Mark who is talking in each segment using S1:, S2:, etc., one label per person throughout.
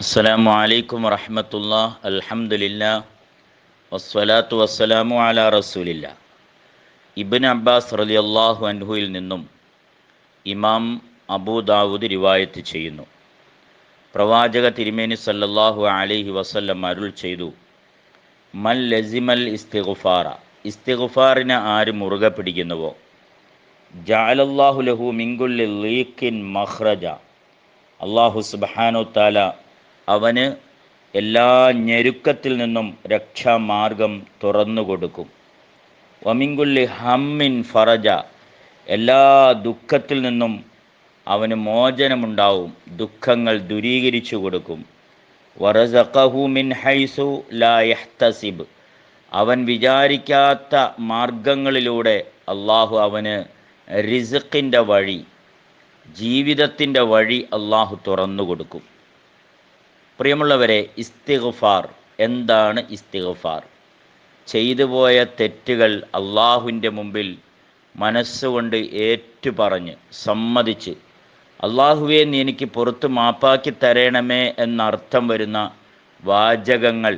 S1: അസ്സലാമു അലൈക്കും വറഹ്മത്തുള്ളാഹി അൽഹംദുലില്ലാഹ് വസ്സലാത്തു വസ്സലാമു അലാ റസൂലില്ലാഹ്. ഇബ്നു അബ്ബാസ് റളിയല്ലാഹു അൻഹുവിൽ നിന്നും ഇമാം അബൂ ദാവൂദ് റിവായത്ത് ചെയ്യുന്നു. പ്രവാചക തിരുമേനി സല്ലല്ലാഹു അലൈഹി വസല്ലം അരുൾ ചെയ്തു, മൻ ലസിമൽ ഇസ്തിഗ്ഫാറ, ഇസ്തിഗ്ഫാറിനെ ആര് മുറുകെ പിടിക്കുന്നുവോ, ജഅലല്ലാഹു ലഹു മിൻ കുല്ലി ലീഖിൻ മഖ്റജ, അല്ലാഹു സുബ്ഹാനഹു തആല അവന് എല്ലാ ഞെരുക്കത്തിൽ നിന്നും രക്ഷാമാർഗം തുറന്നു കൊടുക്കും. വമിൻകുല്ലി ഹമ്മിൻ ഫറജ, എല്ലാ ദുഃഖത്തിൽ നിന്നും അവന് മോചനമുണ്ടാവും, ദുഃഖങ്ങൾ ദൂരീകരിച്ചു കൊടുക്കും. വറസഖഹു മിൻ ഹൈസു ലാ യഹ്തസിബ്, അവൻ വിചാരിക്കാത്ത മാർഗങ്ങളിലൂടെ അള്ളാഹു അവന് റിസ്ഖിൻ്റെ വഴി, ജീവിതത്തിൻ്റെ വഴി അള്ളാഹു തുറന്നു കൊടുക്കും. പ്രിയമുള്ളവരെ, ഇസ്തിഗ്ഫാർ എന്താണ്? ഇസ്തിഗ്ഫാർ ചെയ്തുപോയ തെറ്റുകൾ അള്ളാഹുവിൻ്റെ മുമ്പിൽ മനസ്സുകൊണ്ട് ഏറ്റുപറഞ്ഞ് സമ്മതിച്ച്, അള്ളാഹുവേ നീ എനിക്ക് പുറത്ത് മാപ്പാക്കി തരണമേ എന്നർത്ഥം വരുന്ന വാചകങ്ങൾ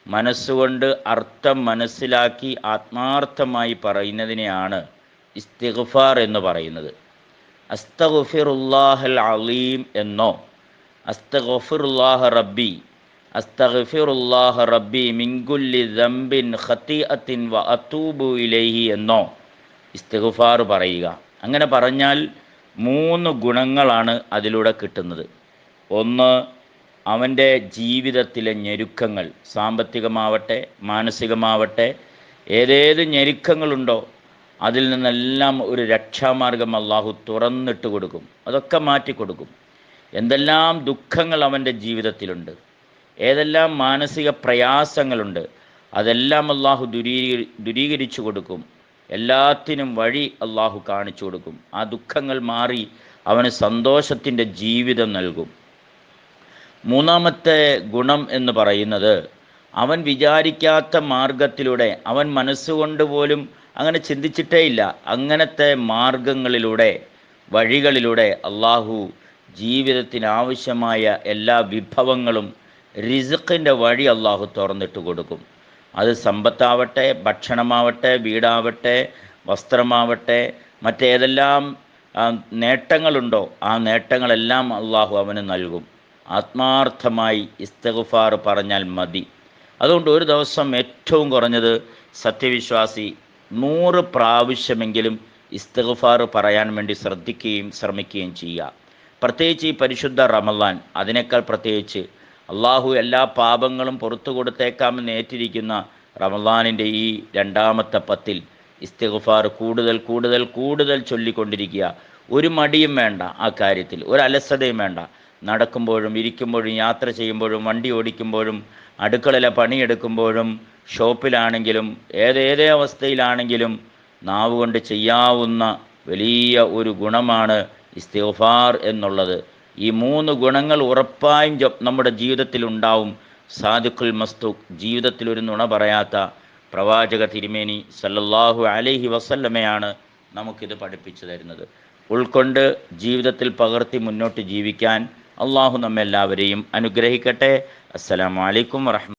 S1: മനസ്സുകൊണ്ട് അർത്ഥം മനസ്സിലാക്കി ആത്മാർത്ഥമായി പറയുന്നതിനെയാണ് ഇസ്തിഗ്ഫാർ എന്ന് പറയുന്നത്. അസ്തഗ്ഫിറുല്ലാഹൽ അലീം എന്നോ അസ്തഗ്ഫിറുല്ലാഹ റബ്ബി, അസ്തഗ്ഫിറുല്ലാഹ റബ്ബി മിൻ കുല്ലി ദംബിൻ ഖതീഅത്തിൻ വ അതൂബു ഇലൈഹി എന്നോ ഇസ്തിഗ്ഫാർ പറയുക. അങ്ങനെ പറഞ്ഞാൽ 3 ഗുണങ്ങളാണ് അതിലൂടെ കിട്ടുന്നത്. ഒന്ന്, അവൻ്റെ ജീവിതത്തിലെ ഞെരുക്കങ്ങൾ, സാമ്പത്തികമാവട്ടെ മാനസികമാവട്ടെ, ഏതേത് ഞെരുക്കങ്ങളുണ്ടോ അതിൽ നിന്നെല്ലാം ഒരു രക്ഷാമാർഗം അള്ളാഹു തുറന്നിട്ട് കൊടുക്കും, അതൊക്കെ മാറ്റിക്കൊടുക്കും. എന്തെല്ലാം ദുഃഖങ്ങൾ അവൻ്റെ ജീവിതത്തിലുണ്ട്, ഏതെല്ലാം മാനസിക പ്രയാസങ്ങളുണ്ട്, അതെല്ലാം അള്ളാഹു ദൂരീകരിച്ചു കൊടുക്കും. എല്ലാത്തിനും വഴി അള്ളാഹു കാണിച്ചു കൊടുക്കും. ആ ദുഃഖങ്ങൾ മാറി അവന് സന്തോഷത്തിൻ്റെ ജീവിതം നൽകും. 3-ാമത്തെ ഗുണം എന്ന് പറയുന്നത്, അവൻ വിചാരിക്കാത്ത മാർഗത്തിലൂടെ, അവൻ മനസ്സുകൊണ്ട് പോലും അങ്ങനെ ചിന്തിച്ചിട്ടേയില്ല, അങ്ങനത്തെ മാർഗങ്ങളിലൂടെ, വഴികളിലൂടെ അള്ളാഹു ജീവിതത്തിന് ആവശ്യമായ എല്ലാ വിഭവങ്ങളും, റിസ്ഖിൻ്റെ വഴി അള്ളാഹു തുറന്നിട്ട് കൊടുക്കും. അത് സമ്പത്താവട്ടെ, ഭക്ഷണമാവട്ടെ, വീടാവട്ടെ, വസ്ത്രമാവട്ടെ, മറ്റേതെല്ലാം നേട്ടങ്ങളുണ്ടോ ആ നേട്ടങ്ങളെല്ലാം അള്ളാഹു അവന് നൽകും. ആത്മാർത്ഥമായി ഇസ്തിഗ്ഫാർ പറഞ്ഞാൽ മതി. അതുകൊണ്ട് ഒരു ദിവസം ഏറ്റവും കുറഞ്ഞത് സത്യവിശ്വാസി 100 പ്രാവശ്യമെങ്കിലും ഇസ്തിഗ്ഫാർ പറയാൻ വേണ്ടി ശ്രമിക്കുകയും ചെയ്യുക. പ്രത്യേകിച്ച് ഈ പരിശുദ്ധ റമളാൻ, അതിനേക്കാൾ പ്രത്യേകിച്ച് അള്ളാഹു എല്ലാ പാപങ്ങളും പുറത്തു കൊടുത്തേക്കാമെന്ന് ഏറ്റിരിക്കുന്ന റമളാനിൻ്റെ ഈ 2-ാമത്തെ 10-ൽ ഇസ്തിഗ്ഫാർ കൂടുതൽ ചൊല്ലിക്കൊണ്ടിരിക്കുക. ഒരു മടിയും വേണ്ട ആ കാര്യത്തിൽ, ഒരു അലസതയും വേണ്ട. നടക്കുമ്പോഴും ഇരിക്കുമ്പോഴും യാത്ര ചെയ്യുമ്പോഴും വണ്ടി ഓടിക്കുമ്പോഴും അടുക്കളയിലെ പണിയെടുക്കുമ്പോഴും ഷോപ്പിലാണെങ്കിലും ഏതേതേ അവസ്ഥയിലാണെങ്കിലും നാവ് കൊണ്ട് ചെയ്യാവുന്ന വലിയ ഒരു ഗുണമാണ് ഇസ്തിഗ്ഫാർ എന്നുള്ളത്. ഈ 3 ഗുണങ്ങൾ ഉറപ്പായും നമ്മുടെ ജീവിതത്തിൽ ഉണ്ടാവും. സാദിഖുൽ മസ്തൂഖ്, ജീവിതത്തിൽ ഒരു നുണ പറയാത്ത പ്രവാചക തിരുമേനി സല്ലല്ലാഹു അലൈഹി വസല്ലമയാണ് നമുക്കിത് പഠിപ്പിച്ചു തരുന്നത്. ഉൾക്കൊണ്ട് ജീവിതത്തിൽ പകർത്തി മുന്നോട്ട് ജീവിക്കാൻ അള്ളാഹു നമ്മെല്ലാവരെയും അനുഗ്രഹിക്കട്ടെ. അസ്സലാമു അലൈക്കും വറഹ്മത്തുള്ളാഹി.